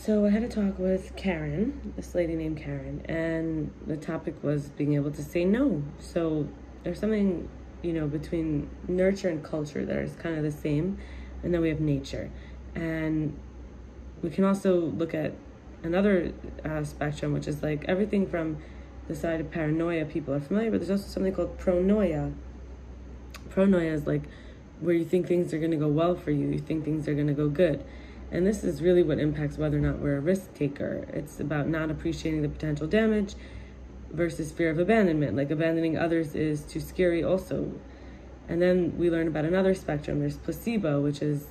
So I had a talk with Karen, this lady named Karen, and the topic was being able to say no. So there's something, between nurture and culture that is kind of the same, and then we have nature. And we can also look at another spectrum, which is like everything from the side of paranoia people are familiar, but there's also something called pronoia. Pronoia is like where you think things are going to go well for you, you think things are going to go good. And this is really what impacts whether or not we're a risk taker. It's about not appreciating the potential damage versus fear of abandonment. Like abandoning others is too scary also. And then we learn about another spectrum. There's placebo, which is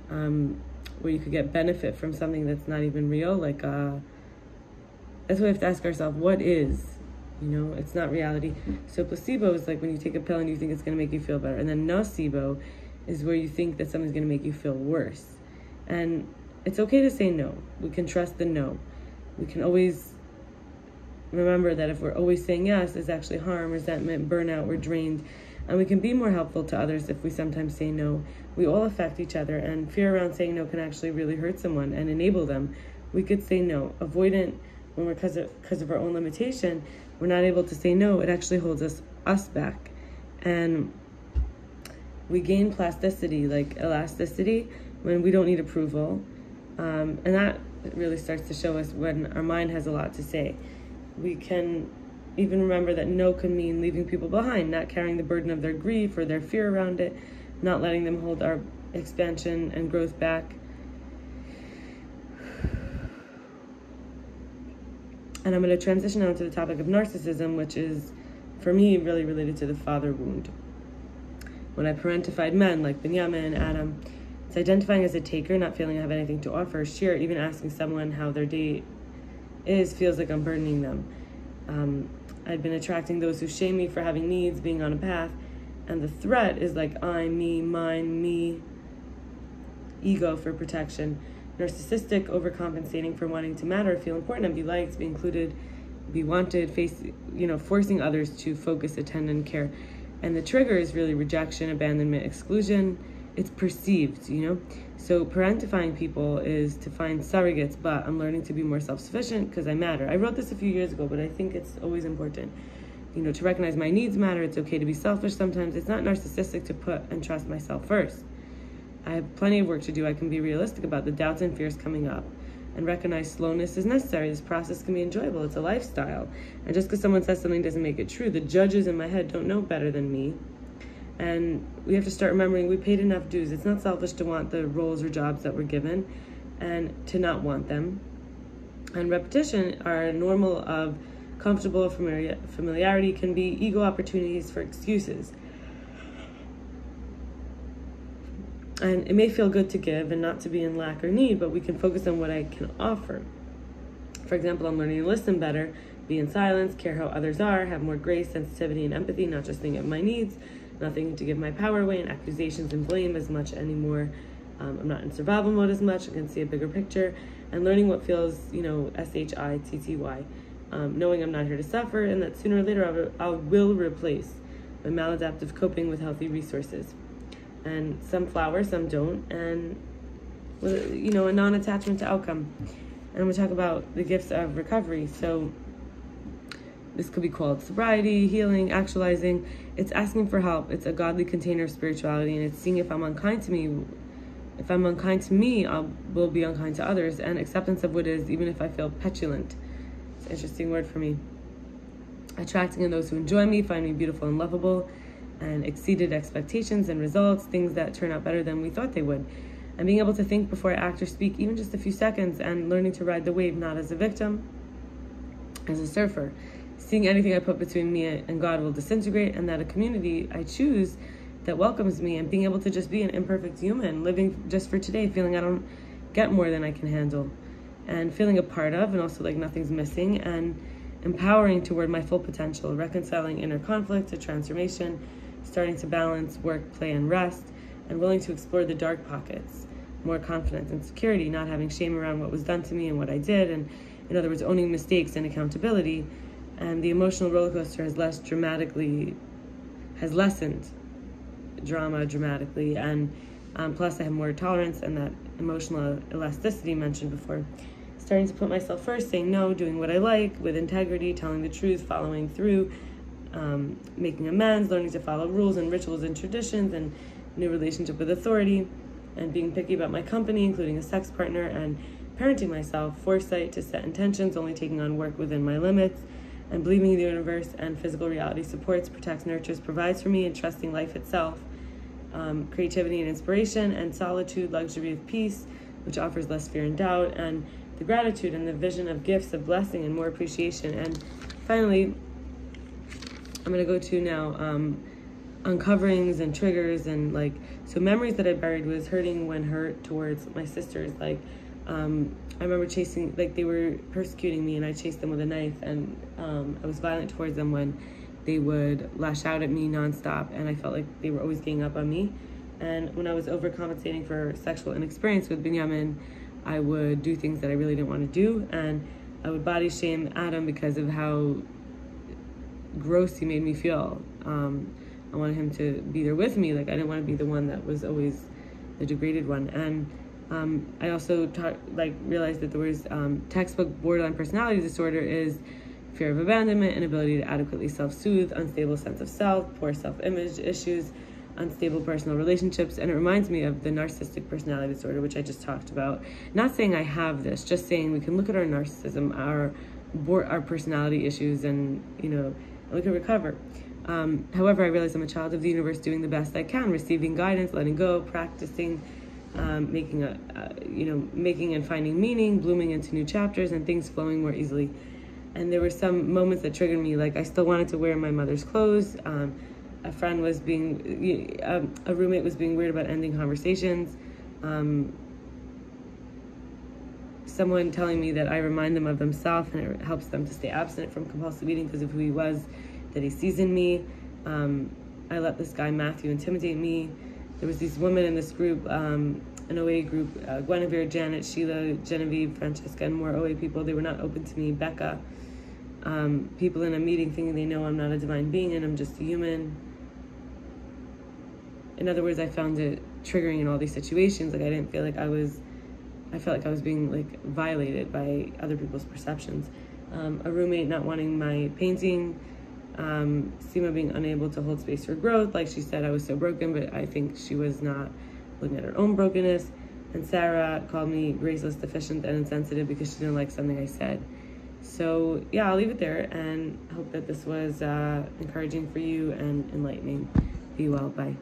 where you could get benefit from something that's not even real. Like that's why we have to ask ourselves, what is? It's not reality. So placebo is like when you take a pill and you think it's going to make you feel better. And then nocebo is where you think that something's going to make you feel worse. And it's okay to say no. We can trust the no. We can always remember that if we're always saying yes, it's actually harm, resentment, burnout, we're drained. And we can be more helpful to others if we sometimes say no. We all affect each other, and fear around saying no can actually really hurt someone and enable them. We could say no. Avoidant, when we're because of our own limitation, we're not able to say no. It actually holds us back. And we gain plasticity, like elasticity, when we don't need approval. And that really starts to show us when our mind has a lot to say. We can even remember that no can mean leaving people behind, not carrying the burden of their grief or their fear around it, not letting them hold our expansion and growth back. And I'm going to transition now to the topic of narcissism, which is, for me, really related to the father wound. When I parentified men like Binyamin and Adam, it's identifying as a taker, not feeling I have anything to offer, share, even asking someone how their day is feels like I'm burdening them. I'd been attracting those who shame me for having needs, being on a path, and the threat is like I, me, mine, me, ego for protection, narcissistic, overcompensating for wanting to matter, feel important and be liked, be included, be wanted, forcing others to focus, attend, and care. And the trigger is really rejection, abandonment, exclusion. It's perceived, So parentifying people is to find surrogates, but I'm learning to be more self-sufficient because I matter. I wrote this a few years ago, but I think it's always important, to recognize my needs matter. It's okay to be selfish sometimes. It's not narcissistic to put and trust myself first. I have plenty of work to do. I can be realistic about the doubts and fears coming up and recognize slowness is necessary. This process can be enjoyable. It's a lifestyle. And just because someone says something doesn't make it true. The judges in my head don't know better than me. And we have to start remembering we paid enough dues. It's not selfish to want the roles or jobs that we're given and to not want them. And repetition are normal of comfortable familiarity can be ego opportunities for excuses. And it may feel good to give and not to be in lack or need, but we can focus on what I can offer. For example, I'm learning to listen better, be in silence, care how others are, have more grace, sensitivity, and empathy, not just think of my needs, nothing to give my power away and accusations and blame as much anymore. I'm not in survival mode as much. I can see a bigger picture and learning what feels, SHITTY, knowing I'm not here to suffer and that sooner or later I will replace my maladaptive coping with healthy resources. And some flower, some don't, and a non-attachment to outcome. And we talk about the gifts of recovery. So this could be called sobriety, healing, actualizing. It's asking for help. It's a godly container of spirituality, and it's seeing if I'm unkind to me. If I'm unkind to me, I will be unkind to others, and acceptance of what is, even if I feel petulant. It's an interesting word for me. Attracting in those who enjoy me, find me beautiful and lovable, and exceeded expectations and results, things that turn out better than we thought they would. And being able to think before I act or speak, even just a few seconds, and learning to ride the wave, not as a victim, as a surfer. Seeing anything I put between me and God will disintegrate, and that a community I choose that welcomes me, and being able to just be an imperfect human, living just for today, feeling I don't get more than I can handle, and feeling a part of, and also like nothing's missing, and empowering toward my full potential, reconciling inner conflict to transformation, starting to balance work, play, and rest, and willing to explore the dark pockets, more confidence and security, not having shame around what was done to me and what I did, and in other words, owning mistakes and accountability. And the emotional roller coaster has lessened drama dramatically, and plus I have more tolerance and that emotional elasticity mentioned before. starting to put myself first, saying no, doing what I like with integrity, telling the truth, following through, making amends, learning to follow rules and rituals and traditions, and new relationship with authority, and being picky about my company, including a sex partner, and parenting myself, foresight to set intentions, only taking on work within my limits, and believing the universe and physical reality supports, protects, nurtures, provides for me, and trusting life itself, creativity and inspiration, and solitude, luxury of peace, which offers less fear and doubt, and the gratitude and the vision of gifts of blessing and more appreciation. And finally, I'm going to go to now uncoverings and triggers, and so memories that I buried was hurting when hurt towards my sisters. I remember chasing, they were persecuting me, and I chased them with a knife, and I was violent towards them when they would lash out at me nonstop, and I felt like they were always ganging up on me. And when I was overcompensating for sexual inexperience with Binyamin, I would do things that I really didn't want to do, and I would body shame Adam because of how gross he made me feel. I wanted him to be there with me. I didn't want to be the one that was always the degraded one. And I also realized that there was textbook borderline personality disorder is fear of abandonment, inability to adequately self-soothe, unstable sense of self, poor self-image issues, unstable personal relationships. And it reminds me of the narcissistic personality disorder, which I just talked about. Not saying I have this, just saying we can look at our narcissism, our personality issues, and we can recover. However, I realize I'm a child of the universe, doing the best I can, receiving guidance, letting go, practicing, making and finding meaning, blooming into new chapters, and things flowing more easily. And there were some moments that triggered me, I still wanted to wear my mother's clothes. A friend was a roommate was being weird about ending conversations. Someone telling me that I remind them of themselves, and it helps them to stay abstinent from compulsive eating because of who he was, that he sees in me. I let this guy Matthew intimidate me. There was these women in this group, an OA group, Guinevere, Janet, Sheila, Genevieve, Francesca, and more OA people. They were not open to me. Becca. People in a meeting thinking they know I'm not a divine being and I'm just a human. In other words, I found it triggering in all these situations. I didn't feel I felt like I was being violated by other people's perceptions. A roommate not wanting my painting, Seema being unable to hold space for growth. She said I was so broken, but I think she was not looking at her own brokenness. And Sarah called me graceless, deficient, and insensitive because she didn't like something I said. So yeah, I'll leave it there, and hope that this was encouraging for you and enlightening. Be well. Bye.